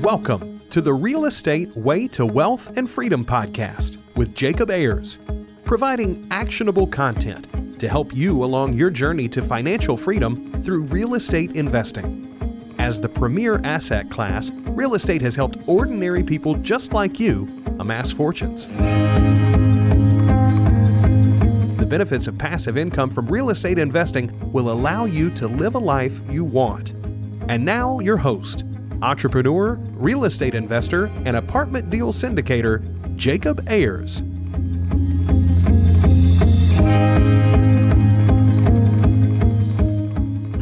Welcome to the Real Estate Way to Wealth and Freedom podcast with Jacob Ayers, providing actionable content to help you along your journey to financial freedom through real estate investing. As the premier asset class, real estate has helped ordinary people just like you amass fortunes. The benefits of passive income from real estate investing will allow you to live a life you want. And now your host, entrepreneur, real estate investor, and apartment deal syndicator, Jacob Ayers.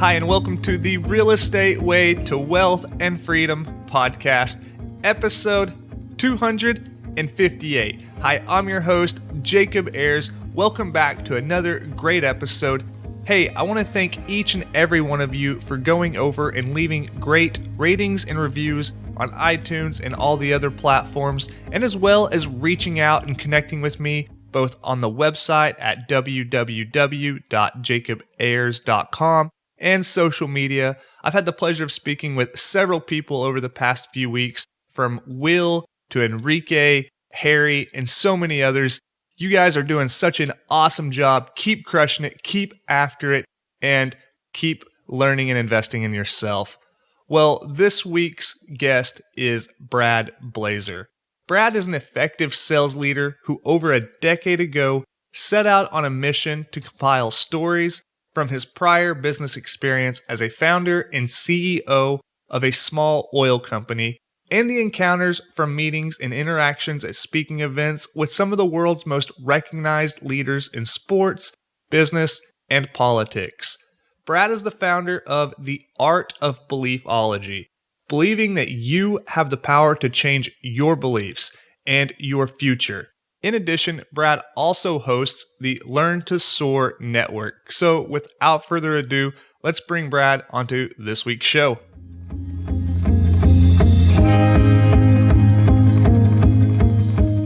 Hi, and welcome to the Real Estate Way to Wealth and Freedom podcast, episode 258. Hi, I'm your host, Jacob Ayers. Welcome back to another great episode. Hey, I want to thank each and every one of you for going over and leaving great ratings and reviews on iTunes and all the other platforms, and as well as reaching out and connecting with me both on the website at www.jacobayers.com and social media. I've had the pleasure of speaking with several people over the past few weeks, from Will to Enrique, Harry, and so many others. You guys are doing such an awesome job. Keep crushing it, keep after it, and keep learning and investing in yourself. Well, this week's guest is Brad Blazar. Brad is an effective sales leader who over a decade ago set out on a mission to compile stories from his prior business experience as a founder and CEO of a small oil company, and the encounters from meetings and interactions at speaking events with some of the world's most recognized leaders in sports, business, and politics. Brad is the founder of the Art of Beliefology, believing that you have the power to change your beliefs and your future. In addition, Brad also hosts the Learn to Soar Network. So without further ado, let's bring Brad onto this week's show.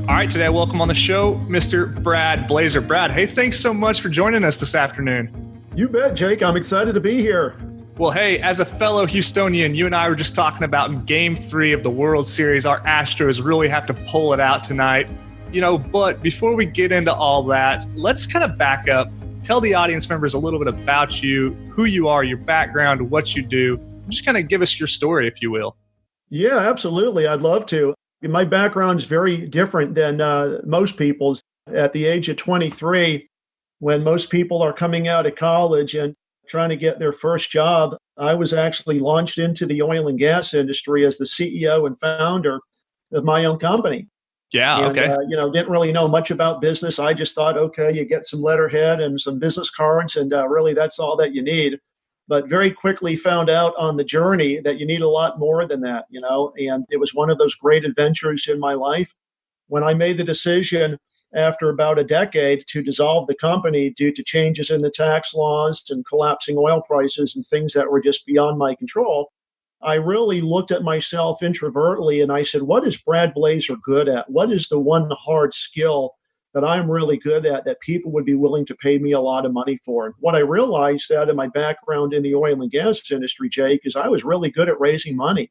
All right, today, welcome on the show, Mr. Brad Blazar. Brad, hey, thanks so much for joining us this afternoon. You bet, Jake. I'm excited to be here. Well, hey, as a fellow Houstonian, you and I were just talking about Game 3 of the World Series. Our Astros really have to pull it out tonight. But before we get into all that, let's kind of back up. Tell the audience members a little bit about you, who you are, your background, what you do. Just kind of give us your story, if you will. Yeah, absolutely. I'd love to. My background is very different than most people's. At the age of 23, when most people are coming out of college and trying to get their first job, I was actually launched into the oil and gas industry as the CEO and founder of my own company. Yeah, and, okay. Didn't really know much about business. I just thought, okay, you get some letterhead and some business cards, and really that's all that you need. But very quickly found out on the journey that you need a lot more than that, and it was one of those great adventures in my life. When I made the decision after about a decade to dissolve the company due to changes in the tax laws and collapsing oil prices and things that were just beyond my control, I really looked at myself introvertly and I said, what is Brad Blazar good at? What is the one hard skill that I'm really good at that people would be willing to pay me a lot of money for? What I realized out of my background in the oil and gas industry, Jake, is I was really good at raising money.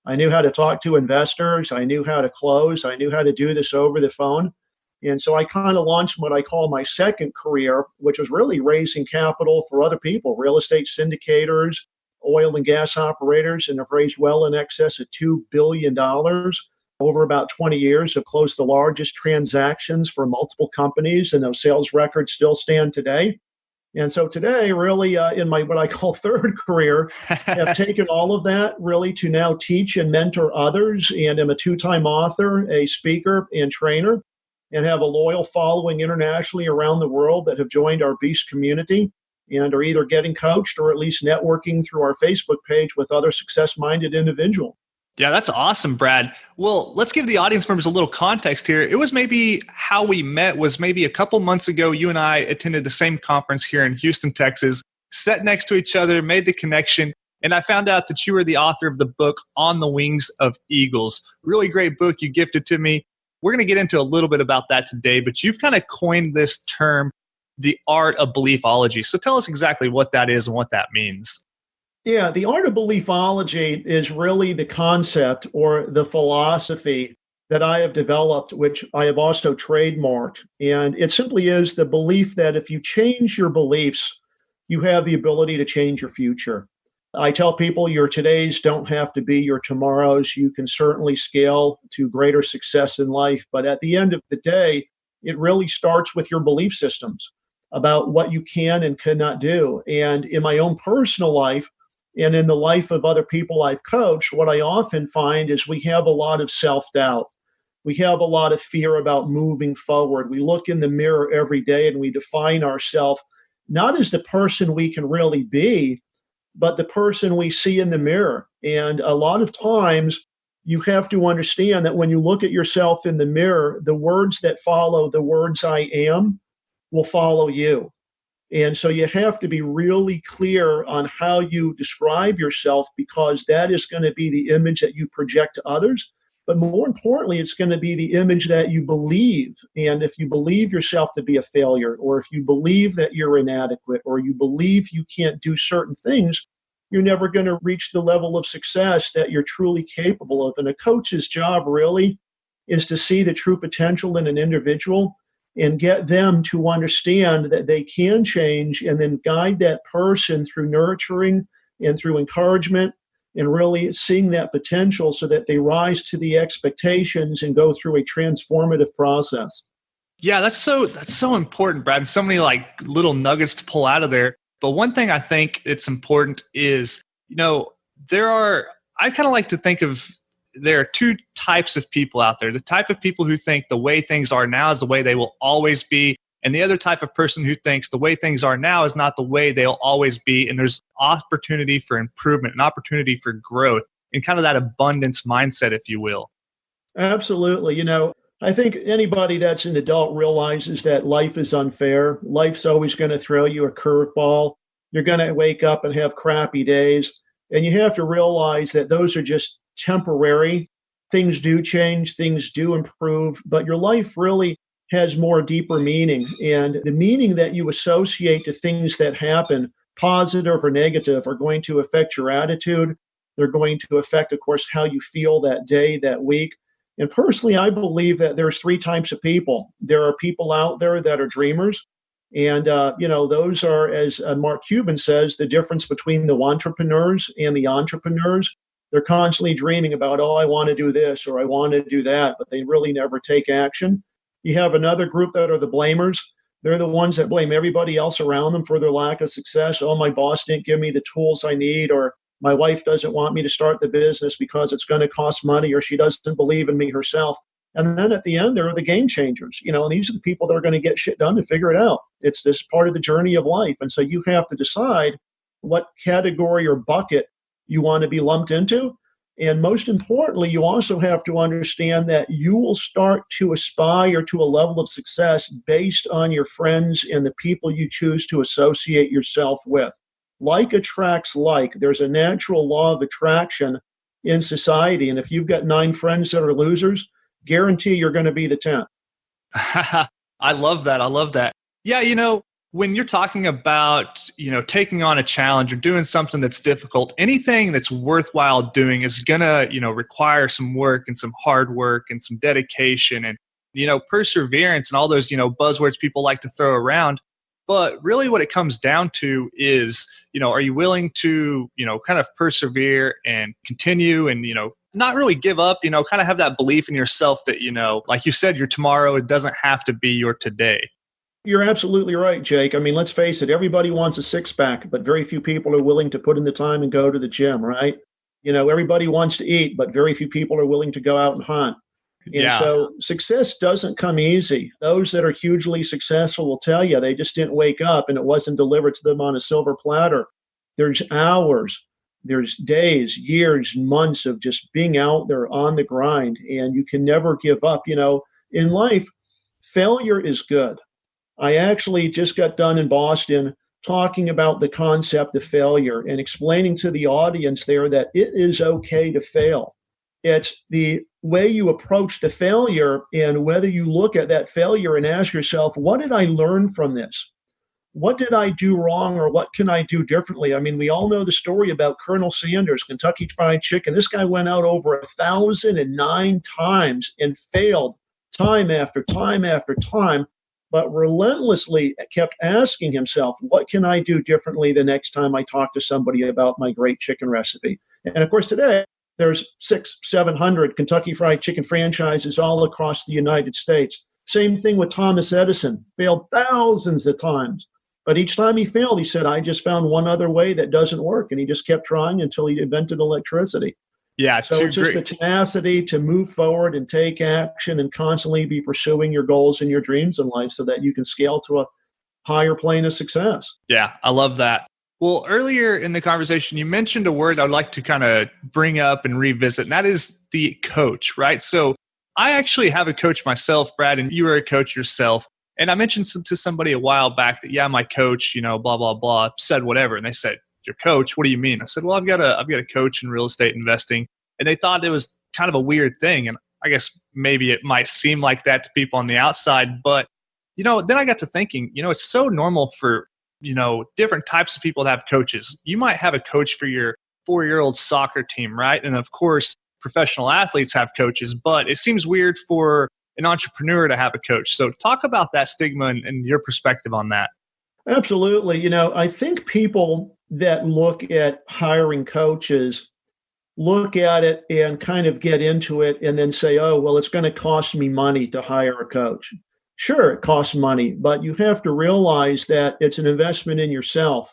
I knew how to talk to investors. I knew how to close. I knew how to do this over the phone. And so I kind of launched what I call my second career, which was really raising capital for other people, real estate syndicators, oil and gas operators, and have raised well in excess of $2 billion. Over about 20 years, have closed the largest transactions for multiple companies, and those sales records still stand today. And so today, really, in my what I call third career, have taken all of that really to now teach and mentor others, and am a two-time author, a speaker, and trainer, and have a loyal following internationally around the world that have joined our Beast community and are either getting coached or at least networking through our Facebook page with other success-minded individuals. Yeah, that's awesome, Brad. Well, let's give the audience members a little context here. It was maybe how we met was maybe a couple months ago. You and I attended the same conference here in Houston, Texas, sat next to each other, made the connection, and I found out that you were the author of the book On the Wings of Eagles. Really great book you gifted to me. We're going to get into a little bit about that today, but you've kind of coined this term, the Art of Beliefology. So tell us exactly what that is and what that means. Yeah, the art of beliefology is really the concept or the philosophy that I have developed, which I have also trademarked. And it simply is the belief that if you change your beliefs, you have the ability to change your future. I tell people your todays don't have to be your tomorrows. You can certainly scale to greater success in life. But at the end of the day, it really starts with your belief systems about what you can and cannot do. And in my own personal life, and in the life of other people I've coached, what I often find is we have a lot of self-doubt. We have a lot of fear about moving forward. We look in the mirror every day and we define ourselves not as the person we can really be, but the person we see in the mirror. And a lot of times you have to understand that when you look at yourself in the mirror, the words that follow the words I am will follow you. And so you have to be really clear on how you describe yourself, because that is going to be the image that you project to others. But more importantly, it's going to be the image that you believe. And if you believe yourself to be a failure, or if you believe that you're inadequate, or you believe you can't do certain things, you're never going to reach the level of success that you're truly capable of. And a coach's job really is to see the true potential in an individual and get them to understand that they can change, and then guide that person through nurturing and through encouragement, and really seeing that potential so that they rise to the expectations and go through a transformative process. Yeah, that's so important, Brad. So many like little nuggets to pull out of there. But one thing I think it's important is, I kind of like to think of, there are two types of people out there. The type of people who think the way things are now is the way they will always be. And the other type of person who thinks the way things are now is not the way they'll always be. And there's opportunity for improvement, an opportunity for growth, and kind of that abundance mindset, if you will. Absolutely. I think anybody that's an adult realizes that life is unfair. Life's always going to throw you a curveball. You're going to wake up and have crappy days. And you have to realize that those are just temporary. Things do change, things do improve, but your life really has more deeper meaning. And the meaning that you associate to things that happen, positive or negative, are going to affect your attitude. They're going to affect, of course, how you feel that day, that week. And personally, I believe that there's three types of people. There are people out there that are dreamers. And, those are, as Mark Cuban says, the difference between the entrepreneurs and the entrepreneurs. They're constantly dreaming about, I want to do this or I want to do that, but they really never take action. You have another group that are the blamers. They're the ones that blame everybody else around them for their lack of success. My boss didn't give me the tools I need, or my wife doesn't want me to start the business because it's going to cost money, or she doesn't believe in me herself. And then at the end, there are the game changers, and these are the people that are going to get shit done and figure it out. It's this part of the journey of life. And so you have to decide what category or bucket you want to be lumped into. And most importantly, you also have to understand that you will start to aspire to a level of success based on your friends and the people you choose to associate yourself with. Like attracts like. There's a natural law of attraction in society. And if you've got 9 friends that are losers, guarantee you're going to be the 10th. I love that. Yeah, when you're talking about, taking on a challenge or doing something that's difficult, anything that's worthwhile doing is going to, require some work and some hard work and some dedication and, perseverance and all those, buzzwords people like to throw around. But really what it comes down to is, are you willing to, kind of persevere and continue and, not really give up, kind of have that belief in yourself that, like you said, your tomorrow, it doesn't have to be your today. You're absolutely right, Jake. I mean, let's face it, everybody wants a six-pack, but very few people are willing to put in the time and go to the gym, right? Everybody wants to eat, but very few people are willing to go out and hunt. And so success doesn't come easy. Those that are hugely successful will tell you they just didn't wake up and it wasn't delivered to them on a silver platter. There's hours, there's days, years, months of just being out there on the grind, and you can never give up. In life, failure is good. I actually just got done in Boston talking about the concept of failure and explaining to the audience there that it is okay to fail. It's the way you approach the failure and whether you look at that failure and ask yourself, what did I learn from this? what did I do wrong or what can I do differently? I mean, we all know the story about Colonel Sanders, Kentucky Fried Chicken. This guy went out over 1,009 times and failed time after time after time, but relentlessly kept asking himself, what can I do differently the next time I talk to somebody about my great chicken recipe? And of course, today, there's 600-700 Kentucky Fried Chicken franchises all across the United States. Same thing with Thomas Edison, failed thousands of times. But each time he failed, he said, I just found one other way that doesn't work. And he just kept trying until he invented electricity. Yeah, so it's just the tenacity to move forward and take action and constantly be pursuing your goals and your dreams in life so that you can scale to a higher plane of success. Yeah, I love that. Well, earlier in the conversation, you mentioned a word I'd like to kind of bring up and revisit, and that is the coach, right? So I actually have a coach myself, Brad, and you are a coach yourself. And I mentioned to somebody a while back that, yeah, my coach, blah, blah, blah, said whatever. And they said, your coach, what do you mean? I said, well, I've got a coach in real estate investing. And they thought it was kind of a weird thing. And I guess maybe it might seem like that to people on the outside. But, then I got to thinking, it's so normal for, different types of people to have coaches. You might have a coach for your 4-year-old soccer team, right? And of course, professional athletes have coaches, but it seems weird for an entrepreneur to have a coach. So talk about that stigma and your perspective on that. Absolutely. I think people that look at hiring coaches look at it and kind of get into it and then say, oh, well, it's going to cost me money to hire a coach. Sure, it costs money, but you have to realize that it's an investment in yourself.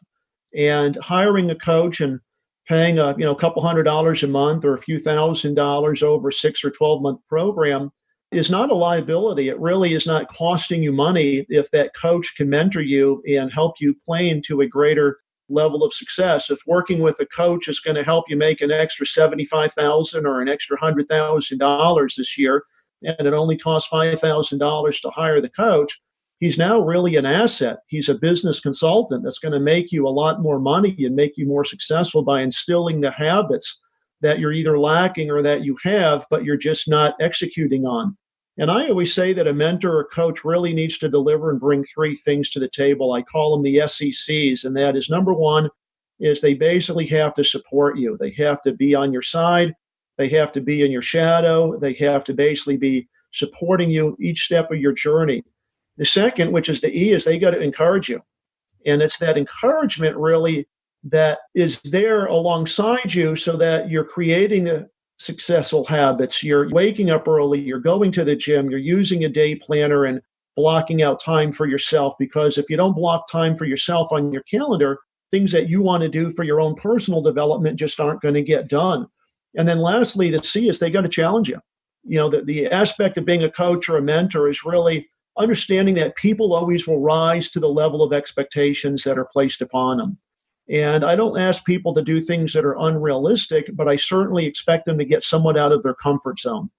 And hiring a coach and paying a couple $100 a month or a few $1,000s over a 6 or 12-month program is not a liability. It really is not costing you money if that coach can mentor you and help you plane to a greater level of success. If working with a coach is going to help you make an extra $75,000 or an extra $100,000 this year, and it only costs $5,000 to hire the coach, he's now really an asset. He's a business consultant that's going to make you a lot more money and make you more successful by instilling the habits that you're either lacking or that you have, but you're just not executing on. And I always say that a mentor or coach really needs to deliver and bring 3 things to the table. I call them the SECs, and that is, number one, is they basically have to support you. They have to be on your side. They have to be in your shadow. They have to basically be supporting you each step of your journey. The second, which is the E, is they got to encourage you. And it's that encouragement really that is there alongside you so that you're creating the successful habits. You're waking up early. You're going to the gym. You're using a day planner and blocking out time for yourself. Because if you don't block time for yourself on your calendar, things that you want to do for your own personal development just aren't going to get done. And then lastly, the C is they got to challenge you. The aspect of being a coach or a mentor is really understanding that people always will rise to the level of expectations that are placed upon them. And I don't ask people to do things that are unrealistic, but I certainly expect them to get somewhat out of their comfort zone.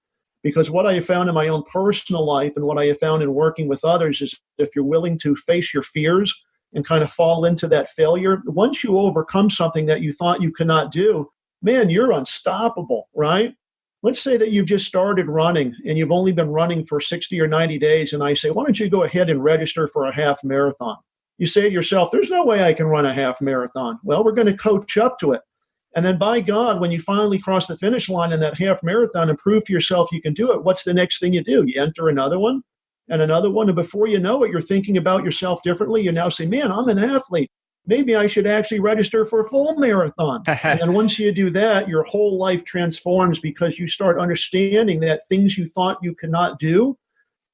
Because what I have found in my own personal life and what I have found in working with others is if you're willing to face your fears and kind of fall into that failure, once you overcome something that you thought you could not do, man, you're unstoppable, right? Let's say that you've just started running and you've only been running for 60 or 90 days. And I say, why don't you go ahead and register for a half marathon? You say to yourself, there's no way I can run a half marathon. Well, we're going to coach up to it. And then by God, when you finally cross the finish line in that half marathon and prove to yourself you can do it, what's the next thing you do? You enter another one and another one. And before you know it, you're thinking about yourself differently. You now say, man, I'm an athlete. Maybe I should actually register for a full marathon. And then once you do that, your whole life transforms because you start understanding that things you thought you could not do,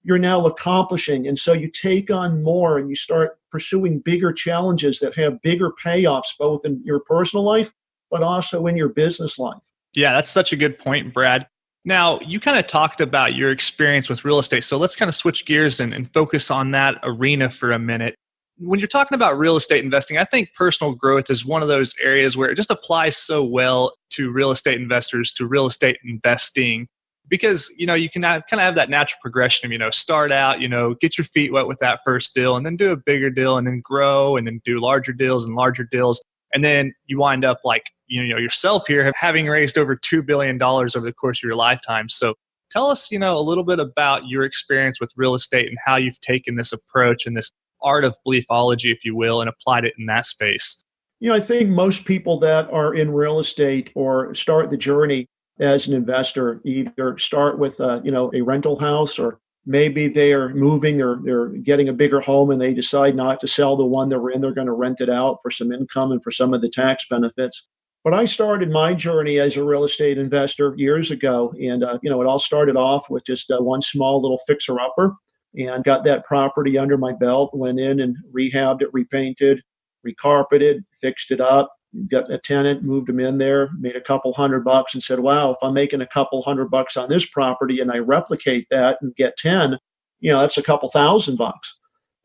you're now accomplishing. And so you take on more and you start pursuing bigger challenges that have bigger payoffs, both in your personal life, but also in your business life. Yeah, that's such a good point, Brad. Now, you kind of talked about your experience with real estate. So let's kind of switch gears and focus on that arena for a minute. When you're talking about real estate investing, I think personal growth is one of those areas where it just applies so well to real estate investors, to real estate investing, because, you can kind of have that natural progression of, start out, get your feet wet with that first deal and then do a bigger deal and then grow and then do larger deals and larger deals. And then you wind up like, yourself here having raised over $2 billion over the course of your lifetime. So tell us, a little bit about your experience with real estate and how you've taken this approach and this art of beliefology, if you will, and applied it in that space? I think most people that are in real estate or start the journey as an investor either start with a rental house, or maybe they are moving or they're getting a bigger home and they decide not to sell the one they're in. They're going to rent it out for some income and for some of the tax benefits. But I started my journey as a real estate investor years ago. And, it all started off with just one small little fixer-upper, and got that property under my belt, went in and rehabbed it, repainted, recarpeted, fixed it up, got a tenant, moved them in there, made a couple $100 and said, wow, if I'm making a couple $100 on this property and I replicate that and get 10, that's a couple $1,000.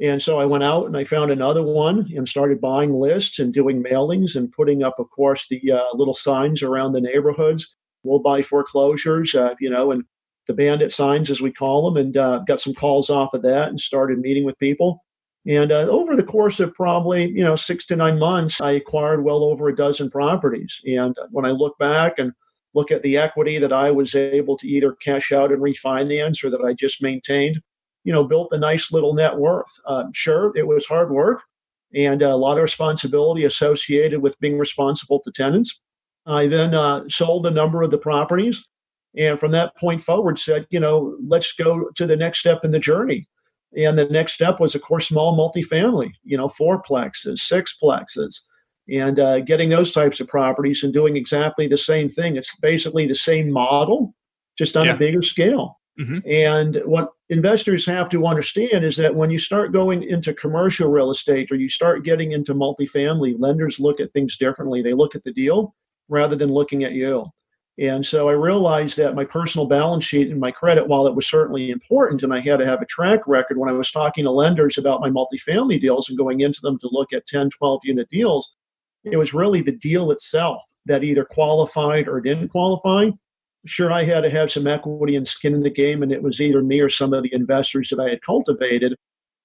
And so I went out and I found another one and started buying lists and doing mailings and putting up, of course, the little signs around the neighborhoods. We'll buy foreclosures, and the bandit signs, as we call them, and got some calls off of that and started meeting with people. And over the course of probably, 6 to 9 months, I acquired well over a dozen properties. And when I look back and look at the equity that I was able to either cash out and refinance or that I just maintained, built a nice little net worth. Sure, it was hard work and a lot of responsibility associated with being responsible to tenants. I then sold a number of the properties. And from that point forward said, let's go to the next step in the journey. And the next step was, of course, small multifamily, 4-plexes, 6-plexes, and getting those types of properties and doing exactly the same thing. It's basically the same model, just on a bigger scale. Mm-hmm. And what investors have to understand is that when you start going into commercial real estate or you start getting into multifamily, lenders look at things differently. They look at the deal rather than looking at you. And so I realized that my personal balance sheet and my credit, while it was certainly important, and I had to have a track record when I was talking to lenders about my multifamily deals and going into them to look at 10, 12 unit deals, it was really the deal itself that either qualified or didn't qualify. Sure, I had to have some equity and skin in the game, and it was either me or some of the investors that I had cultivated.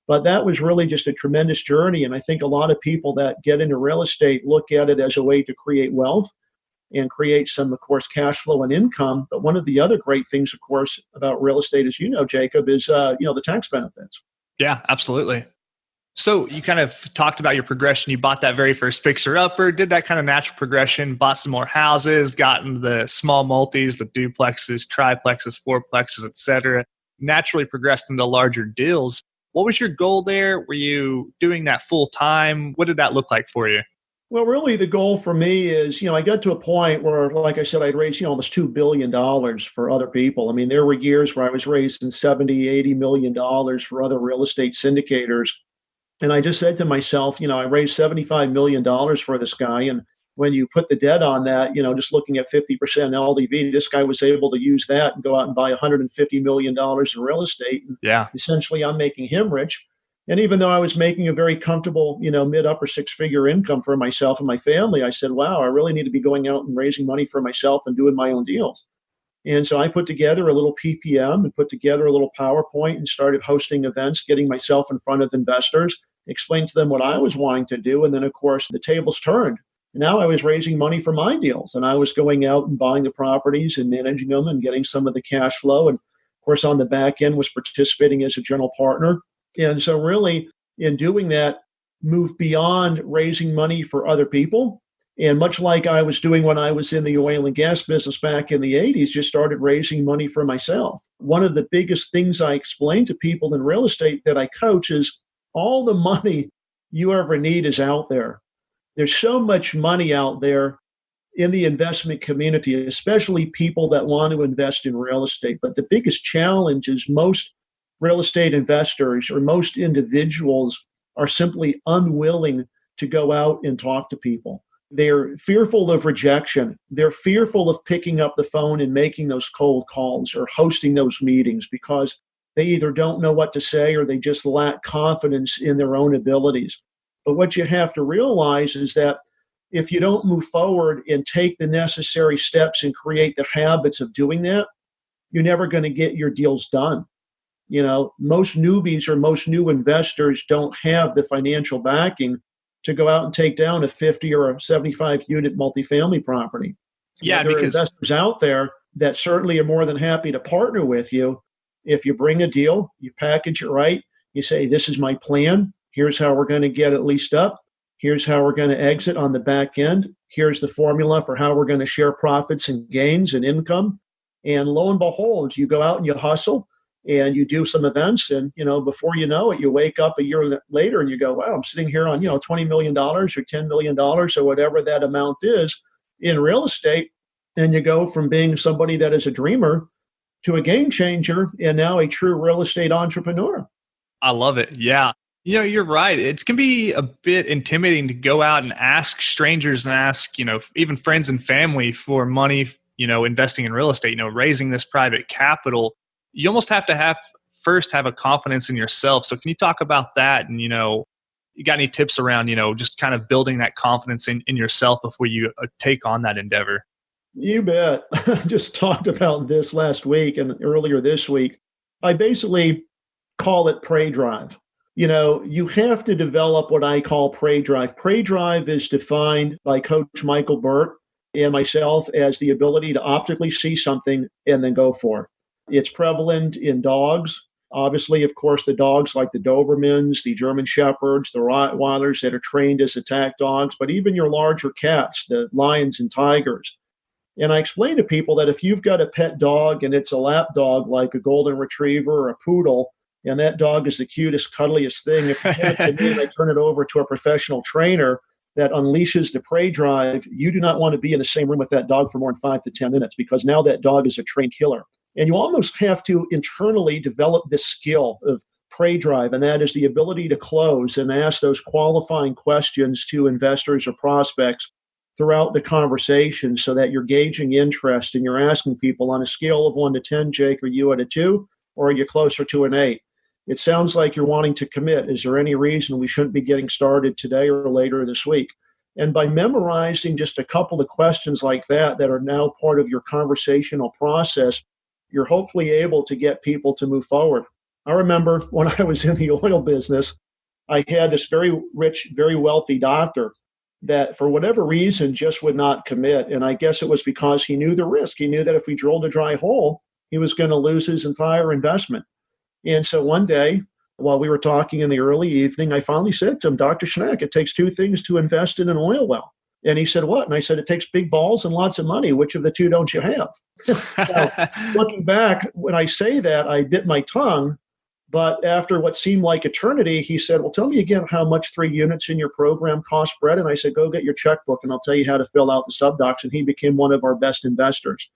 But that was really just a tremendous journey. And I think a lot of people that get into real estate look at it as a way to create wealth and create some, of course, cash flow and income. But one of the other great things, of course, about real estate, as you know, Jacob, is, the tax benefits. Yeah, absolutely. So you kind of talked about your progression. You bought that very first fixer-upper, did that kind of natural progression, bought some more houses, got into the small multis, the duplexes, triplexes, 4-plexes, et cetera, naturally progressed into larger deals. What was your goal there? Were you doing that full time? What did that look like for you? Well, really, the goal for me is, I got to a point where, like I said, I'd raised, almost $2 billion for other people. I mean, there were years where I was raising $70, $80 million for other real estate syndicators. And I just said to myself, I raised $75 million for this guy. And when you put the debt on that, just looking at 50% LTV, this guy was able to use that and go out and buy $150 million in real estate. And essentially, I'm making him rich. And even though I was making a very comfortable, mid-upper 6-figure income for myself and my family, I said, wow, I really need to be going out and raising money for myself and doing my own deals. And so I put together a little PPM and put together a little PowerPoint and started hosting events, getting myself in front of investors, explained to them what I was wanting to do. And then, of course, the tables turned. And now I was raising money for my deals. And I was going out and buying the properties and managing them and getting some of the cash flow. And, of course, on the back end was participating as a general partner. And so really, in doing that, moved beyond raising money for other people. And much like I was doing when I was in the oil and gas business back in the 80s, just started raising money for myself. One of the biggest things I explain to people in real estate that I coach is all the money you ever need is out there. There's so much money out there in the investment community, especially people that want to invest in real estate. But the biggest challenge is most real estate investors or most individuals are simply unwilling to go out and talk to people. They're fearful of rejection. They're fearful of picking up the phone and making those cold calls or hosting those meetings because they either don't know what to say or they just lack confidence in their own abilities. But what you have to realize is that if you don't move forward and take the necessary steps and create the habits of doing that, you're never going to get your deals done. Most newbies or most new investors don't have the financial backing to go out and take down a 50 or a 75 unit multifamily property. Yeah, there are investors out there that certainly are more than happy to partner with you. If you bring a deal, you package it right, you say, this is my plan, Here's how we're going to get it leased up. Here's how we're going to exit on the back end. Here's the formula for how we're going to share profits and gains and income. And lo and behold, you go out and you hustle and you do some events. And, before you know it, you wake up a year later and you go, wow, I'm sitting here on, $20 million or $10 million or whatever that amount is in real estate. And you go from being somebody that is a dreamer to a game changer and now a true real estate entrepreneur. I love it. Yeah. You're right. It can be a bit intimidating to go out and ask strangers and ask, even friends and family for money, investing in real estate, raising this private capital. You almost have to first have a confidence in yourself. So can you talk about that? And, you got any tips around, just kind of building that confidence in yourself before you take on that endeavor? You bet. I just talked about this last week and earlier this week. I basically call it prey drive. You have to develop what I call prey drive. Prey drive is defined by Coach Michael Burt and myself as the ability to optically see something and then go for it. It's prevalent in dogs. Obviously, of course, the dogs like the Dobermans, the German Shepherds, the Rottweilers that are trained as attack dogs, but even your larger cats, the lions and tigers. And I explain to people that if you've got a pet dog and it's a lap dog like a golden retriever or a poodle, and that dog is the cutest, cuddliest thing, if you hand it to me and I turn it over to a professional trainer that unleashes the prey drive, you do not want to be in the same room with that dog for more than 5 to 10 minutes because now that dog is a trained killer. And you almost have to internally develop this skill of prey drive, and that is the ability to close and ask those qualifying questions to investors or prospects throughout the conversation so that you're gauging interest and you're asking people on a scale of 1 to 10, Jake, are you at a 2 or are you closer to an 8? It sounds like you're wanting to commit. Is there any reason we shouldn't be getting started today or later this week? And by memorizing just a couple of questions like that are now part of your conversational process, you're hopefully able to get people to move forward. I remember when I was in the oil business, I had this very rich, very wealthy doctor that for whatever reason just would not commit. And I guess it was because he knew the risk. He knew that if we drilled a dry hole, he was going to lose his entire investment. And so one day, while we were talking in the early evening, I finally said to him, Dr. Schnack, it takes 2 things to invest in an oil well. And he said, what? And I said, it takes big balls and lots of money. Which of the 2 don't you have? Now, looking back, when I say that, I bit my tongue. But after what seemed like eternity, he said, well, tell me again how much 3 units in your program cost, Brad. And I said, go get your checkbook and I'll tell you how to fill out the subdocs. And he became one of our best investors.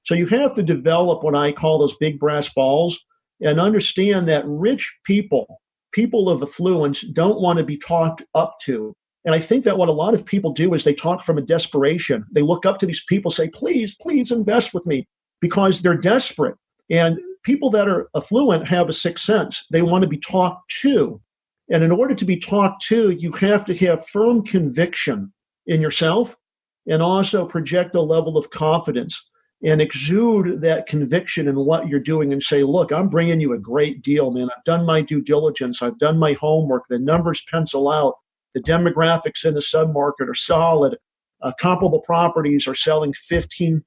So you have to develop what I call those big brass balls and understand that rich people of affluence, don't want to be talked up to. And I think that what a lot of people do is they talk from a desperation. They look up to these people, say, please, please invest with me, because they're desperate. And people that are affluent have a sixth sense. They want to be talked to. And in order to be talked to, you have to have firm conviction in yourself and also project a level of confidence and exude that conviction in what you're doing and say, look, I'm bringing you a great deal, man. I've done my due diligence. I've done my homework. The numbers pencil out. The demographics in the submarket are solid. Comparable properties are selling 15%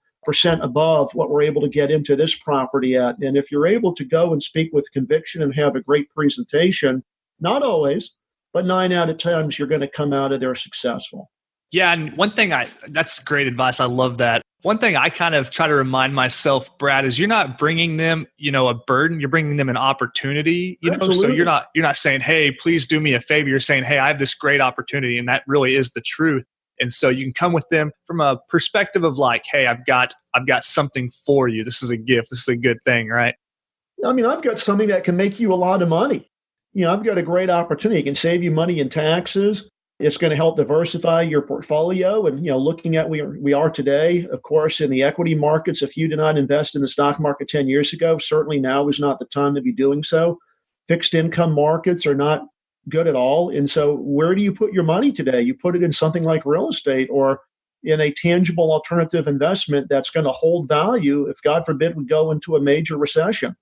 above what we're able to get into this property at. And if you're able to go and speak with conviction and have a great presentation, not always, but 9 out of 10 times you're going to come out of there successful. Yeah. And one thing that's great advice. I love that. One thing I kind of try to remind myself, Brad, is you're not bringing them, a burden. You're bringing them an opportunity, so you're not saying, hey, please do me a favor. You're saying, hey, I have this great opportunity. And that really is the truth. And so you can come with them from a perspective of like, hey, I've got something for you. This is a gift. This is a good thing, right? I mean, I've got something that can make you a lot of money. I've got a great opportunity. It can save you money in taxes. It's going to help diversify your portfolio. And, looking at where we are today, of course, in the equity markets, if you did not invest in the stock market 10 years ago, certainly now is not the time to be doing so. Fixed income markets are not good at all. And so where do you put your money today? You put it in something like real estate or in a tangible alternative investment that's going to hold value if, God forbid, we go into a major recession.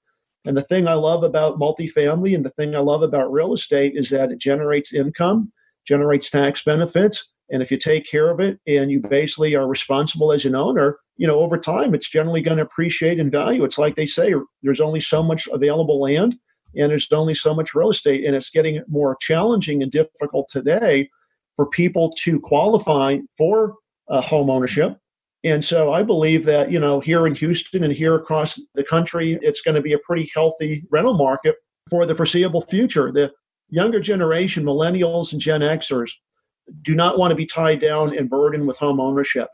And the thing I love about multifamily and the thing I love about real estate is that it generates income, generates tax benefits. And if you take care of it and you basically are responsible as an owner, over time, it's generally going to appreciate in value. It's like they say, there's only so much available land. and there's only so much real estate, and it's getting more challenging and difficult today for people to qualify for home ownership. And so I believe that, here in Houston and here across the country, it's going to be a pretty healthy rental market for the foreseeable future. The younger generation, millennials and Gen Xers, do not want to be tied down and burdened with home ownership.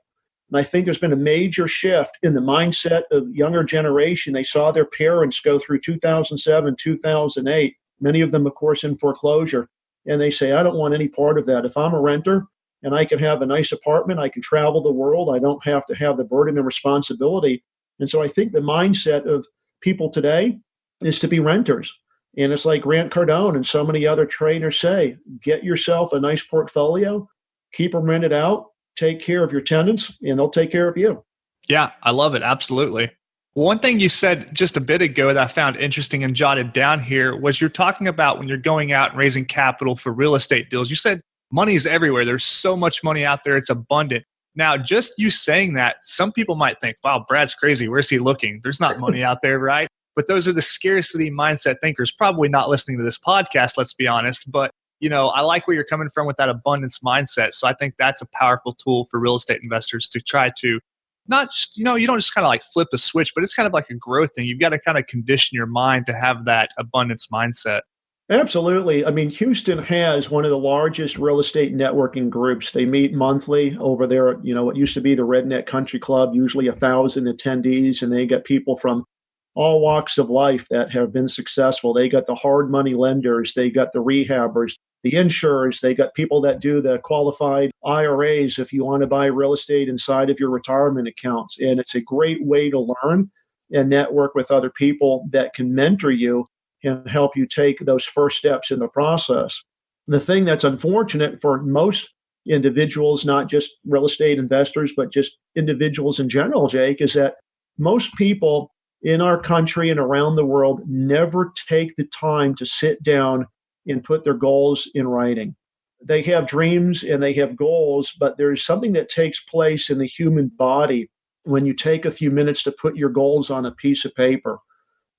And I think there's been a major shift in the mindset of the younger generation. They saw their parents go through 2007, 2008, many of them, of course, in foreclosure. And they say, I don't want any part of that. If I'm a renter and I can have a nice apartment, I can travel the world, I don't have to have the burden and responsibility. And so I think the mindset of people today is to be renters. And it's like Grant Cardone and so many other trainers say, get yourself a nice portfolio, keep them rented out, take care of your tenants, and they'll take care of you. Yeah, I love it. Absolutely. One thing you said just a bit ago that I found interesting and jotted down here was you're talking about when you're going out and raising capital for real estate deals. You said money is everywhere. There's so much money out there. It's abundant. Now, just you saying that, some people might think, wow, Brad's crazy. Where's he looking? There's not money out there, right? But those are the scarcity mindset thinkers, probably not listening to this podcast, let's be honest. But, I like where you're coming from with that abundance mindset. So I think that's a powerful tool for real estate investors to try to not just, you don't just kind of like flip a switch, but it's kind of like a growth thing. You've got to kind of condition your mind to have that abundance mindset. Absolutely. I mean, Houston has one of the largest real estate networking groups. They meet monthly over there. What used to be the Redneck Country Club, usually 1,000 attendees, and they get people from all walks of life that have been successful. They got the hard money lenders, they got the rehabbers, the insurers, they got people that do the qualified IRAs if you want to buy real estate inside of your retirement accounts. And it's a great way to learn and network with other people that can mentor you and help you take those first steps in the process. The thing that's unfortunate for most individuals, not just real estate investors, but just individuals in general, Jake, is that most people in our country and around the world never take the time to sit down and put their goals in writing. They have dreams and they have goals, but there's something that takes place in the human body when you take a few minutes to put your goals on a piece of paper.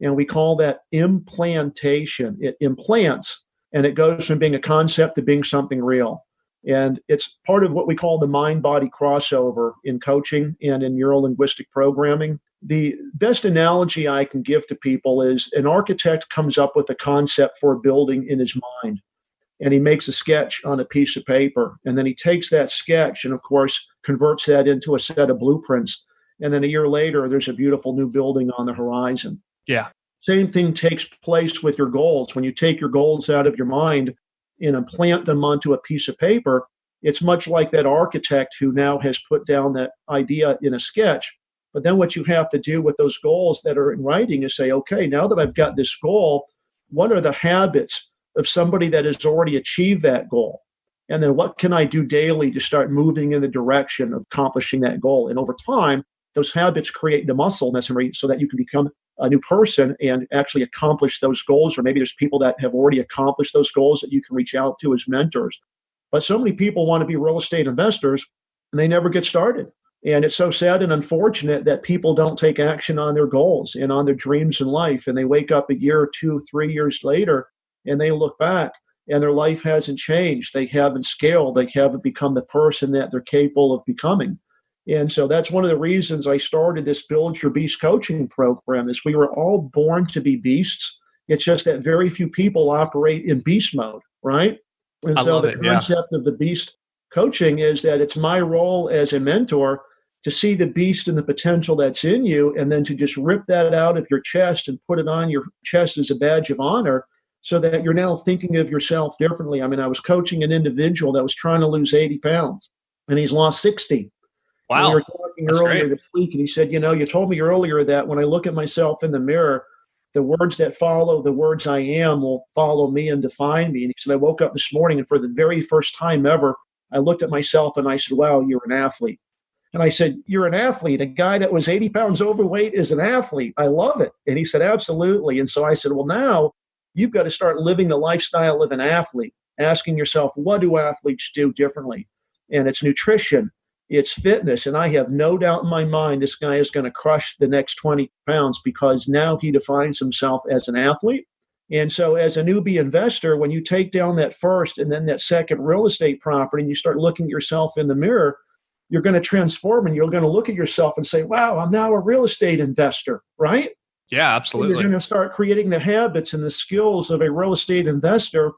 And we call that implantation. It implants, and it goes from being a concept to being something real. And it's part of what we call the mind-body crossover in coaching and in neuro-linguistic programming. The best analogy I can give to people is an architect comes up with a concept for a building in his mind, and he makes a sketch on a piece of paper. And then he takes that sketch and, of course, converts that into a set of blueprints. And then a year later, there's a beautiful new building on the horizon. Yeah. Same thing takes place with your goals. When you take your goals out of your mind and implant them onto a piece of paper, it's much like that architect who now has put down that idea in a sketch. But then what you have to do with those goals that are in writing is say, okay, now that I've got this goal, what are the habits of somebody that has already achieved that goal? And then what can I do daily to start moving in the direction of accomplishing that goal? And over time, those habits create the muscle necessary so that you can become a new person and actually accomplish those goals. Or maybe there's people that have already accomplished those goals that you can reach out to as mentors. But so many people want to be real estate investors and they never get started. And it's so sad and unfortunate that people don't take action on their goals and on their dreams in life. And they wake up a year or 2, 3 years later and they look back and their life hasn't changed. They haven't scaled. They haven't become the person that they're capable of becoming. And so that's one of the reasons I started this Build Your Beast coaching program is we were all born to be beasts. It's just that very few people operate in beast mode, right? And so the concept of the beast coaching is that it's my role as a mentor to see the beast and the potential that's in you, and then to just rip that out of your chest and put it on your chest as a badge of honor so that you're now thinking of yourself differently. I mean, I was coaching an individual that was trying to lose 80 pounds, and he's lost 60. Wow. We were talking earlier this week, and he said, you told me earlier that when I look at myself in the mirror, the words that follow the words I am will follow me and define me. And he said, I woke up this morning, and for the very first time ever, I looked at myself and I said, wow, you're an athlete. And I said, you're an athlete. A guy that was 80 pounds overweight is an athlete. I love it. And he said, absolutely. And so I said, well, now you've got to start living the lifestyle of an athlete, asking yourself, what do athletes do differently? And it's nutrition, it's fitness. And I have no doubt in my mind this guy is going to crush the next 20 pounds because now he defines himself as an athlete. And so as a newbie investor, when you take down that first and then that second real estate property and you start looking at yourself in the mirror, you're going to transform and you're going to look at yourself and say, wow, I'm now a real estate investor, right? Yeah, And absolutely. you're going to start creating the habits and the skills of a real estate investor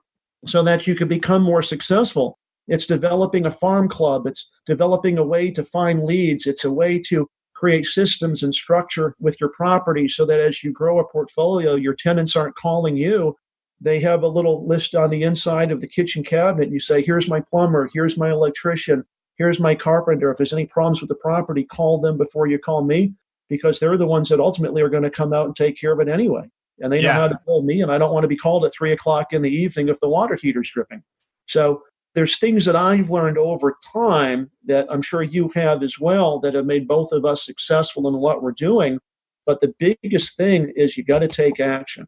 so that you can become more successful. It's developing a farm club. It's developing a way to find leads. It's a way to create systems and structure with your property so that as you grow a portfolio, your tenants aren't calling you. They have a little list on the inside of the kitchen cabinet. And you say, here's my plumber, here's my electrician, here's my carpenter. If there's any problems with the property, call them before you call me, because they're the ones that ultimately are going to come out and take care of it anyway. And they know how to call me, and I don't want to be called at 3 o'clock in the evening if the water heater's dripping. So there's things that I've learned over time that I'm sure you have as well that have made both of us successful in what we're doing. But the biggest thing is you got to take action.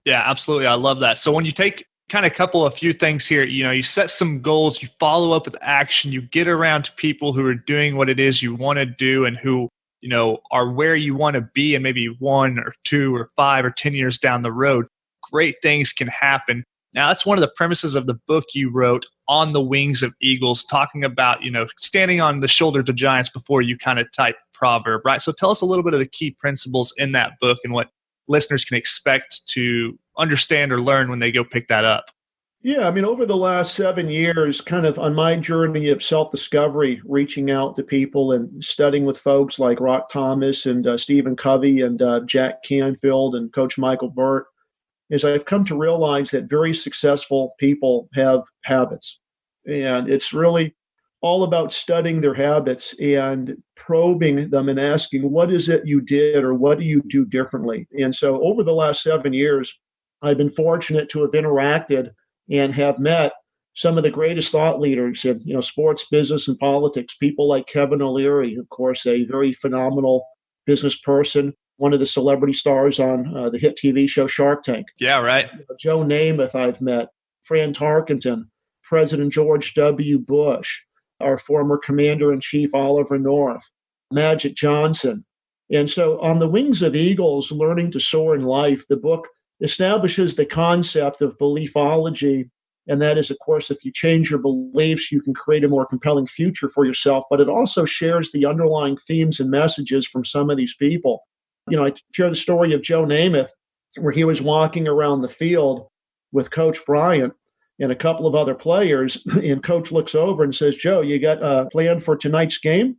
Yeah, absolutely. I love that. So when you take kind of a few things here, you set some goals, you follow up with action, you get around to people who are doing what it is you want to do and who, are where you want to be and maybe 1 or 2 or 5 or 10 years down the road, great things can happen. Now, that's one of the premises of the book you wrote, On the Wings of Eagles, talking about, standing on the shoulders of giants before you kind of type proverb, right? So tell us a little bit of the key principles in that book and what listeners can expect to understand or learn when they go pick that up. Yeah, over the last 7 years, kind of on my journey of self-discovery, reaching out to people and studying with folks like Rock Thomas and Stephen Covey and Jack Canfield and Coach Michael Burt, is I've come to realize that very successful people have habits. And it's really all about studying their habits and probing them and asking, what is it you did or what do you do differently? And so over the last 7 years, I've been fortunate to have interacted and have met some of the greatest thought leaders in sports, business, and politics. People like Kevin O'Leary, of course, a very phenomenal business person, one of the celebrity stars on the hit TV show Shark Tank. Yeah, right. Joe Namath I've met, Fran Tarkenton, President George W. Bush, our former Commander-in-Chief Oliver North, Magic Johnson. And so on the Wings of Eagles, Learning to Soar in Life, the book establishes the concept of beliefology. And that is, of course, if you change your beliefs, you can create a more compelling future for yourself. But it also shares the underlying themes and messages from some of these people. I share the story of Joe Namath, where he was walking around the field with Coach Bryant and a couple of other players. And Coach looks over and says, Joe, you got a plan for tonight's game?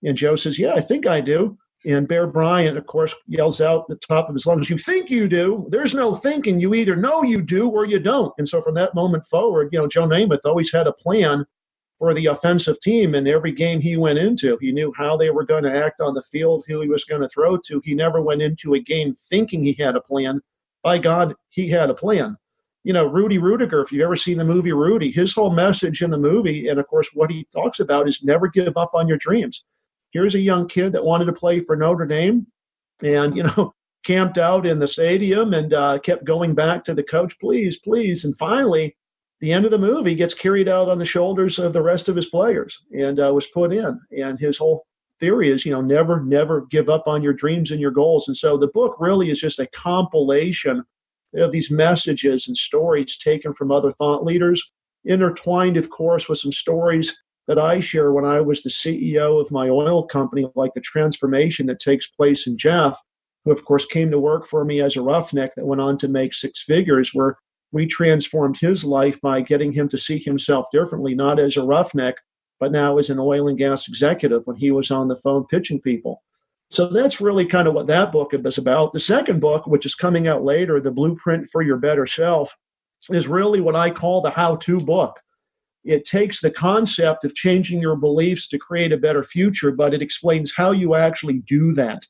And Joe says, yeah, I think I do. And Bear Bryant, of course, yells out at the top of his lungs, you think you do? There's no thinking. You either know you do or you don't. And so from that moment forward, Joe Namath always had a plan for the offensive team in every game he went into. He knew how they were going to act on the field, who he was going to throw to. He never went into a game thinking he had a plan. By God, he had a plan. Rudy Ruettiger, if you've ever seen the movie Rudy, his whole message in the movie, and of course what he talks about, is never give up on your dreams. Here's a young kid that wanted to play for Notre Dame and, camped out in the stadium and kept going back to the coach, please, please. And finally, the end of the movie gets carried out on the shoulders of the rest of his players and was put in. And his whole theory is, never give up on your dreams and your goals. And so the book really is just a compilation of these messages and stories taken from other thought leaders, intertwined, of course, with some stories that I share when I was the CEO of my oil company, like the transformation that takes place in Jeff, who, of course, came to work for me as a roughneck that went on to make 6 figures, where we transformed his life by getting him to see himself differently, not as a roughneck, but now as an oil and gas executive when he was on the phone pitching people. So that's really kind of what that book is about. The second book, which is coming out later, The Blueprint for Your Better Self, is really what I call the how-to book. It takes the concept of changing your beliefs to create a better future, but it explains how you actually do that.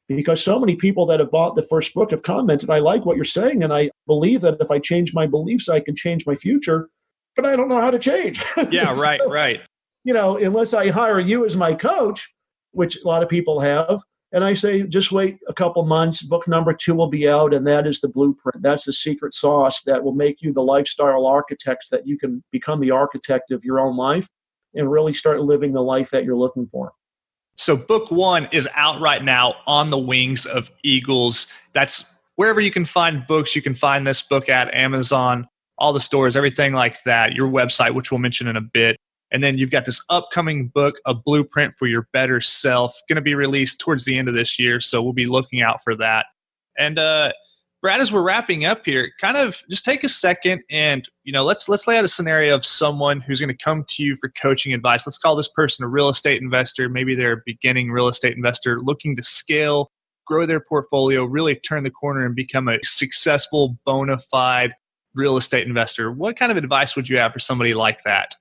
Because so many people that have bought the first book have commented, I like what you're saying, and I believe that if I change my beliefs, I can change my future, but I don't know how to change. Yeah, right, right. Unless I hire you as my coach, which a lot of people have, and I say, just wait a couple months, book number 2 will be out, and that is the blueprint. That's the secret sauce that will make you the lifestyle architects that you can become the architect of your own life and really start living the life that you're looking for. So book 1 is out right now, On the Wings of Eagles. That's wherever you can find books, you can find this book at Amazon, all the stores, everything like that, your website, which we'll mention in a bit. And then you've got this upcoming book, A Blueprint for Your Better Self, going to be released towards the end of this year. So we'll be looking out for that. And Brad, as we're wrapping up here, kind of just take a second and, let's lay out a scenario of someone who's going to come to you for coaching advice. Let's call this person a real estate investor. Maybe they're a beginning real estate investor looking to scale, grow their portfolio, really turn the corner and become a successful, bona fide real estate investor. What kind of advice would you have for somebody like that?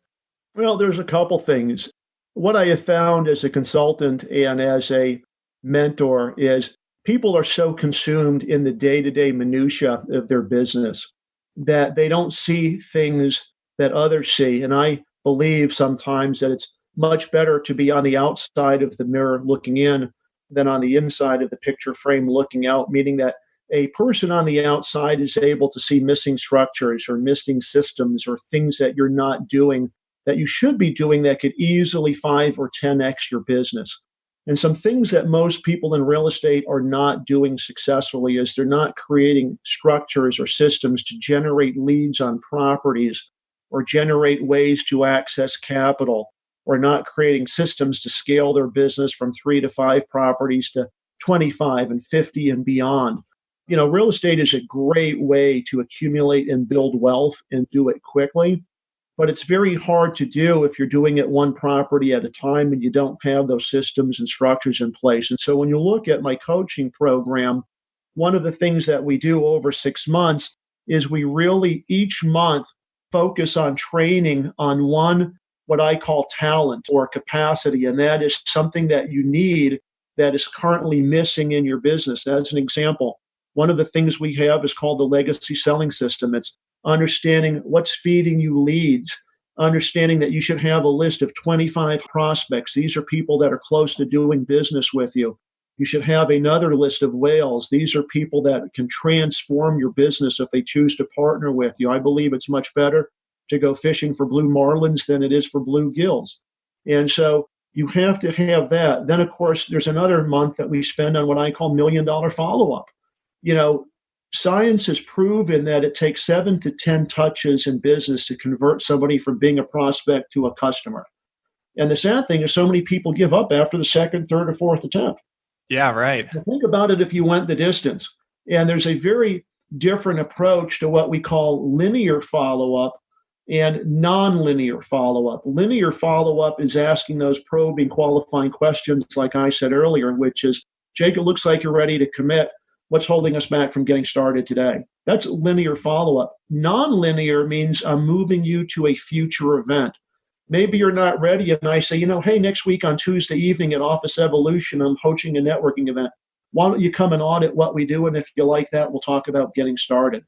Well, there's a couple things. What I have found as a consultant and as a mentor is people are so consumed in the day-to-day minutia of their business that they don't see things that others see. And I believe sometimes that it's much better to be on the outside of the mirror looking in than on the inside of the picture frame looking out, meaning that a person on the outside is able to see missing structures or missing systems or things that you're not doing that you should be doing that could easily 5 or 10x your business. And some things that most people in real estate are not doing successfully is they're not creating structures or systems to generate leads on properties or generate ways to access capital, or not creating systems to scale their business from 3 to 5 properties to 25 and 50 and beyond. Real estate is a great way to accumulate and build wealth and do it quickly. But it's very hard to do if you're doing it one property at a time and you don't have those systems and structures in place. And so when you look at my coaching program, one of the things that we do over 6 months is we really each month focus on training on one, what I call talent or capacity. And that is something that you need that is currently missing in your business. As an example, one of the things we have is called the legacy selling system. It's understanding what's feeding you leads, understanding that you should have a list of 25 prospects. These are people that are close to doing business with you. You should have another list of whales. These are people that can transform your business if they choose to partner with you. I believe it's much better to go fishing for blue marlins than it is for blue gills. And so you have to have that. Then, of course, there's another month that we spend on what I call $1 million follow-up. Science has proven that it takes 7 to 10 touches in business to convert somebody from being a prospect to a customer. And the sad thing is so many people give up after the second, third, or fourth attempt. Yeah, right. Now think about it if you went the distance. And there's a very different approach to what we call linear follow-up and non-linear follow-up. Linear follow-up is asking those probing, qualifying questions, like I said earlier, which is, Jake, it looks like you're ready to commit. What's holding us back from getting started today? That's linear follow-up. Non-linear means I'm moving you to a future event. Maybe you're not ready, and I say, hey, next week on Tuesday evening at Office Evolution, I'm hosting a networking event. Why don't you come and audit what we do? And if you like that, we'll talk about getting started.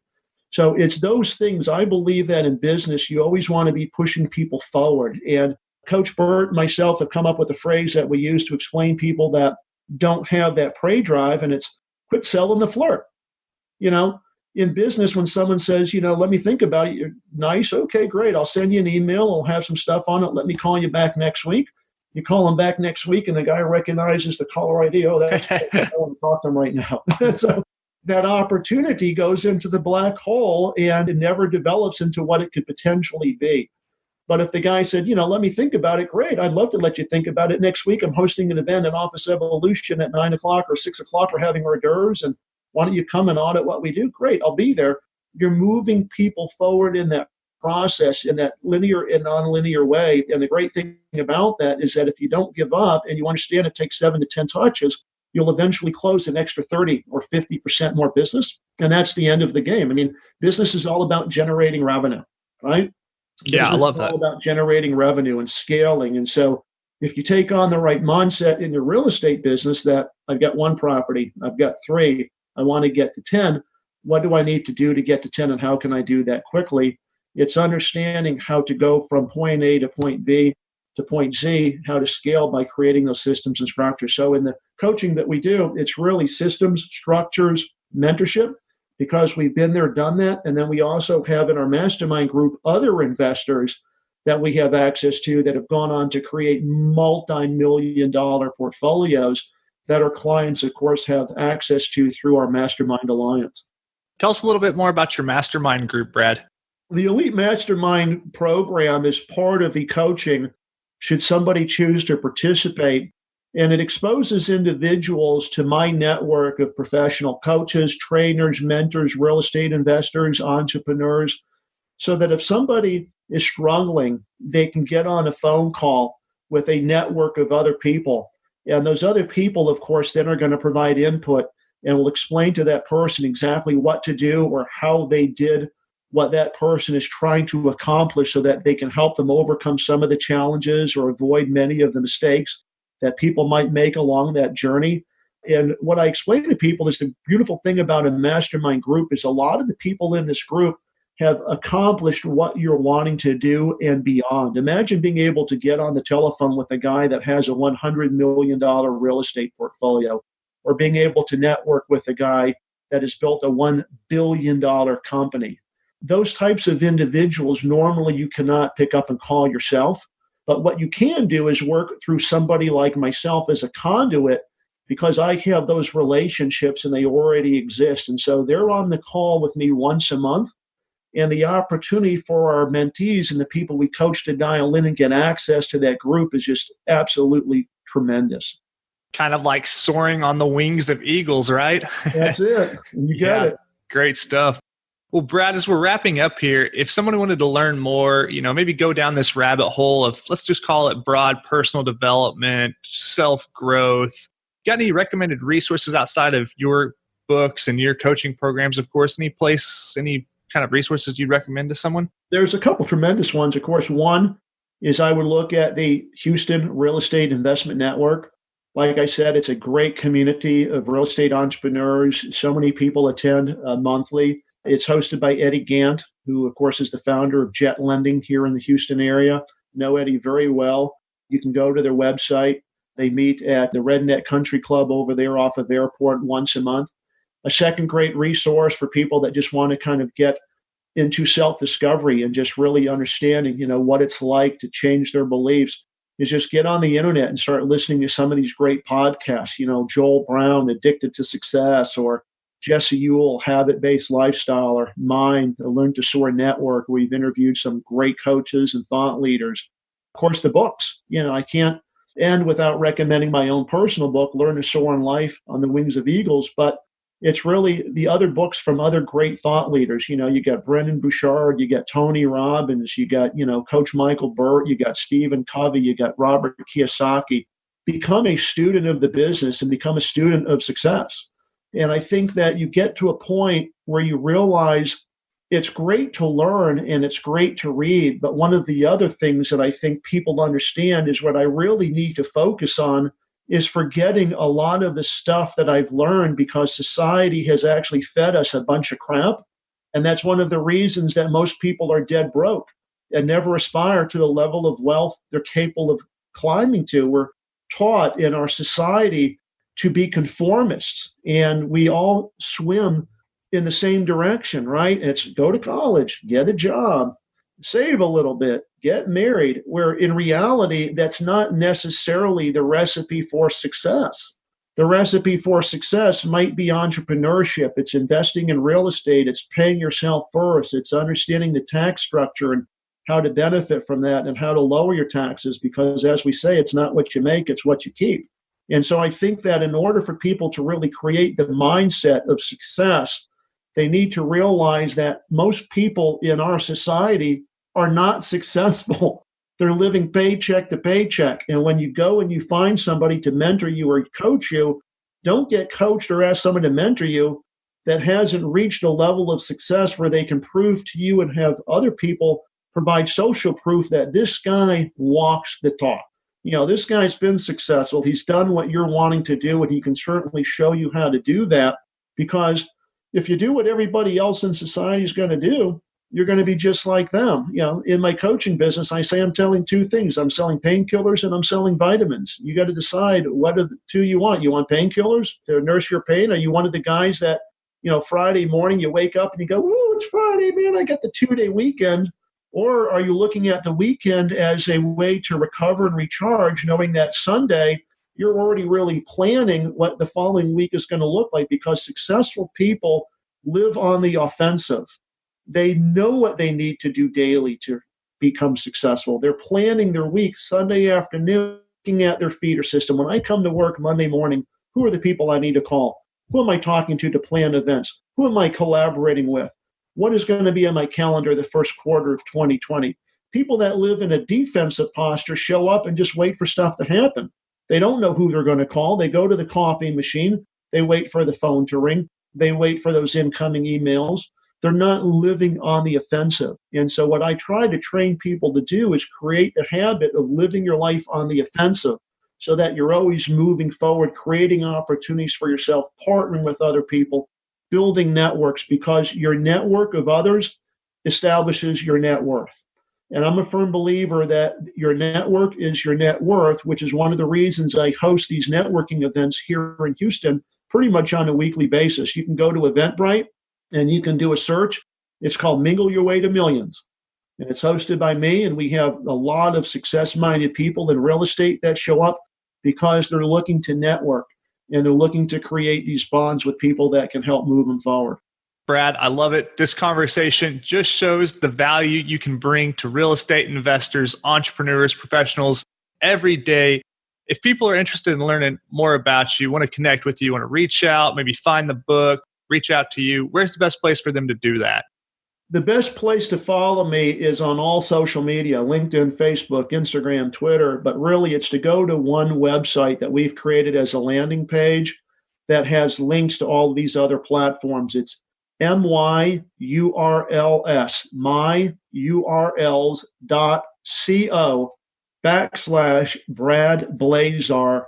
So it's those things. I believe that in business, you always want to be pushing people forward. And Coach Burt and myself have come up with a phrase that we use to explain people that don't have that prey drive, and it's quit selling the flirt. In business, when someone says, let me think about it, you're nice. Okay, great. I'll send you an email. I'll have some stuff on it. Let me call you back next week. You call him back next week and the guy recognizes the caller ID. Oh, that's I want to talk to him right now. So that opportunity goes into the black hole and it never develops into what it could potentially be. But if the guy said, let me think about it, great. I'd love to let you think about it. Next week, I'm hosting an event at Office Evolution at 9 o'clock or 6 o'clock. We're having hors d'oeuvres. And why don't you come and audit what we do? Great, I'll be there. You're moving people forward in that process, in that linear and nonlinear way. And the great thing about that is that if you don't give up and you understand it takes 7 to 10 touches, you'll eventually close an extra 30 or 50% more business. And that's the end of the game. I mean, business is all about generating revenue, right? Yeah, I love that. It's all about generating revenue and scaling. And so if you take on the right mindset in your real estate business that I've got 1 property, I've got 3, I want to get to 10, what do I need to do to get to 10 and how can I do that quickly? It's understanding how to go from point A to point B to point Z, how to scale by creating those systems and structures. So in the coaching that we do, it's really systems, structures, mentorship, because we've been there, done that. And then we also have in our mastermind group other investors that we have access to that have gone on to create multi-million-dollar portfolios that our clients, of course, have access to through our Mastermind Alliance. Tell us a little bit more about your mastermind group, Brad. The Elite Mastermind program is part of the coaching should somebody choose to participate. And it exposes individuals to my network of professional coaches, trainers, mentors, real estate investors, entrepreneurs, so that if somebody is struggling, they can get on a phone call with a network of other people. And those other people, of course, then are going to provide input and will explain to that person exactly what to do or how they did what that person is trying to accomplish so that they can help them overcome some of the challenges or avoid many of the mistakes that people might make along that journey. And what I explain to people is the beautiful thing about a mastermind group is a lot of the people in this group have accomplished what you're wanting to do and beyond. Imagine being able to get on the telephone with a guy that has a $100 million real estate portfolio, or being able to network with a guy that has built a $1 billion company. Those types of individuals, normally you cannot pick up and call yourself. But what you can do is work through somebody like myself as a conduit, because I have those relationships and they already exist. And so they're on the call with me once a month. And the opportunity for our mentees and the people we coach to dial in and get access to that group is just absolutely tremendous. Kind of like soaring on the wings of eagles, right? That's it. You got it. Great stuff. Well, Brad, as we're wrapping up here, if someone wanted to learn more, maybe go down this rabbit hole of, let's just call it broad personal development, self-growth, got any recommended resources outside of your books and your coaching programs, of course, any kind of resources you'd recommend to someone? There's a couple tremendous ones. Of course, one is I would look at the Houston Real Estate Investment Network. Like I said, it's a great community of real estate entrepreneurs. So many people attend monthly. It's hosted by Eddie Gant, who, of course, is the founder of Jet Lending here in the Houston area. Know Eddie very well. You can go to their website. They meet at the Redneck Country Club over there off of Airport once a month. A second great resource for people that just want to kind of get into self-discovery and just really understanding, what it's like to change their beliefs is just get on the internet and start listening to some of these great podcasts, Joel Brown, Addicted to Success, or Jesse Ewell, Habit-Based Lifestyle, or mine, the Learn to Soar Network, where we've interviewed some great coaches and thought leaders. Of course, the books. I can't end without recommending my own personal book, Learn to Soar in Life on the Wings of Eagles, but it's really the other books from other great thought leaders. You got Brendon Burchard, you got Tony Robbins, you got, Coach Michael Burt, you got Stephen Covey, you got Robert Kiyosaki. Become a student of the business and become a student of success. And I think that you get to a point where you realize it's great to learn and it's great to read. But one of the other things that I think people understand is what I really need to focus on is forgetting a lot of the stuff that I've learned, because society has actually fed us a bunch of crap. And that's one of the reasons that most people are dead broke and never aspire to the level of wealth they're capable of climbing to. We're taught in our society to be conformists, and we all swim in the same direction, right? It's go to college, get a job, save a little bit, get married, where in reality, that's not necessarily the recipe for success. The recipe for success might be entrepreneurship. It's investing in real estate. It's paying yourself first. It's understanding the tax structure and how to benefit from that and how to lower your taxes, because as we say, it's not what you make, it's what you keep. And so I think that in order for people to really create the mindset of success, they need to realize that most people in our society are not successful. They're living paycheck to paycheck. And when you go and you find somebody to mentor you or coach you, don't get coached or ask someone to mentor you that hasn't reached a level of success where they can prove to you and have other people provide social proof that this guy walks the talk. This guy's been successful. He's done what you're wanting to do, and he can certainly show you how to do that. Because if you do what everybody else in society is going to do, you're going to be just like them. In my coaching business, I say I'm selling two things. I'm selling painkillers and I'm selling vitamins. You got to decide what are the two you want. You want painkillers to nurse your pain, or you one of the guys that, Friday morning you wake up and you go, "Oh, it's Friday, man, I got the 2-day weekend." Or are you looking at the weekend as a way to recover and recharge, knowing that Sunday you're already really planning what the following week is going to look like, because successful people live on the offensive. They know what they need to do daily to become successful. They're planning their week Sunday afternoon, looking at their feeder system. When I come to work Monday morning, who are the people I need to call? Who am I talking to plan events? Who am I collaborating with? What is going to be on my calendar the first quarter of 2020? People that live in a defensive posture show up and just wait for stuff to happen. They don't know who they're going to call. They go to the coffee machine. They wait for the phone to ring. They wait for those incoming emails. They're not living on the offensive. And so what I try to train people to do is create a habit of living your life on the offensive, so that you're always moving forward, creating opportunities for yourself, partnering with other people, building networks, because your network of others establishes your net worth. And I'm a firm believer that your network is your net worth, which is one of the reasons I host these networking events here in Houston pretty much on a weekly basis. You can go to Eventbrite and you can do a search. It's called Mingle Your Way to Millions. And it's hosted by me, and we have a lot of success-minded people in real estate that show up because they're looking to network and they're looking to create these bonds with people that can help move them forward. Brad, I love it. This conversation just shows the value you can bring to real estate investors, entrepreneurs, professionals every day. If people are interested in learning more about you, want to connect with you, want to reach out, maybe find the book, reach out to you, where's the best place for them to do that? The best place to follow me is on all social media, LinkedIn, Facebook, Instagram, Twitter, but really it's to go to one website that we've created as a landing page that has links to all these other platforms. It's myurls.co/Brad Blazar,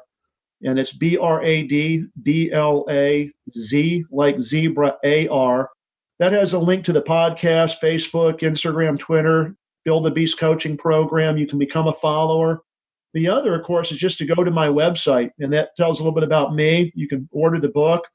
and it's BRADBLAZ, like zebra, AR. That has a link to the podcast, Facebook, Instagram, Twitter, Build a Beast coaching program. You can become a follower. The other, of course, is just to go to my website, and that tells a little bit about me. You can order the book.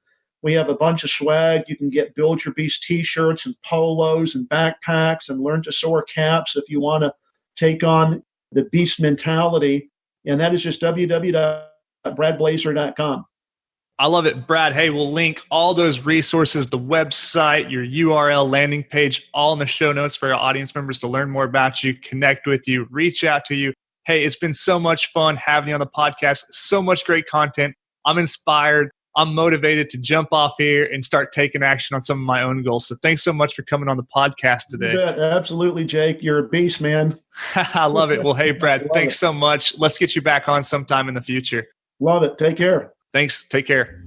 We have a bunch of swag. You can get Build Your Beast t-shirts and polos and backpacks and Learn to Soar caps if you want to take on the beast mentality. And that is just www.bradblazar.com. I love it, Brad. Hey, we'll link all those resources, the website, your URL, landing page, all in the show notes for our audience members to learn more about you, connect with you, reach out to you. Hey, it's been so much fun having you on the podcast. So much great content. I'm inspired. I'm motivated to jump off here and start taking action on some of my own goals. So thanks so much for coming on the podcast today. Yeah, absolutely, Jake. You're a beast, man. I love it. Well, hey, Brad, thanks so much. Let's get you back on sometime in the future. Love it. Take care. Thanks. Take care.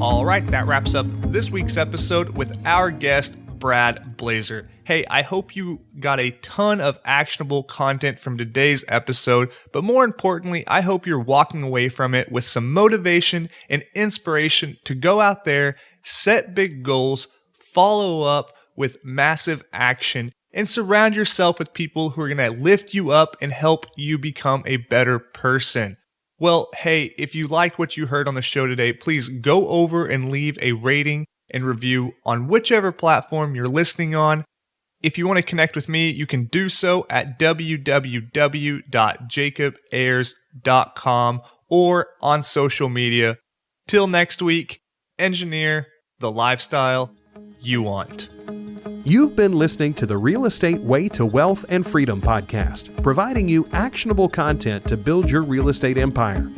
All right, that wraps up this week's episode with our guest, Brad Blazar. Hey, I hope you got a ton of actionable content from today's episode, but more importantly, I hope you're walking away from it with some motivation and inspiration to go out there, set big goals, follow up with massive action, and surround yourself with people who are going to lift you up and help you become a better person. Well, hey, if you liked what you heard on the show today, please go over and leave a rating and review on whichever platform you're listening on. If you want to connect with me, you can do so at www.jacobayers.com or on social media. Till next week, engineer the lifestyle you want. You've been listening to the Real Estate Way to Wealth and Freedom podcast, providing you actionable content to build your real estate empire.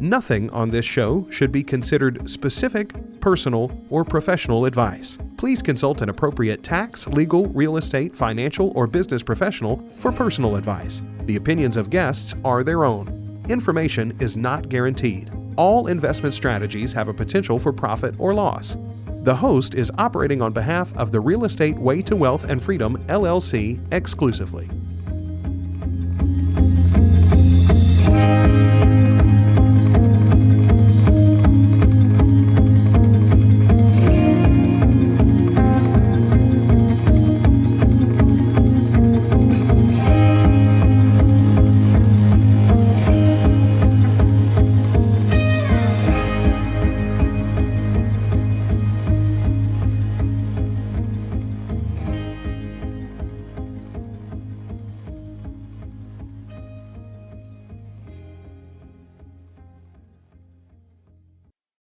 Nothing on this show should be considered specific, personal, or professional advice. Please consult an appropriate tax, legal, real estate, financial, or business professional for personal advice. The opinions of guests are their own. Information is not guaranteed. All investment strategies have a potential for profit or loss. The host is operating on behalf of the Real Estate Way to Wealth and Freedom, LLC, exclusively.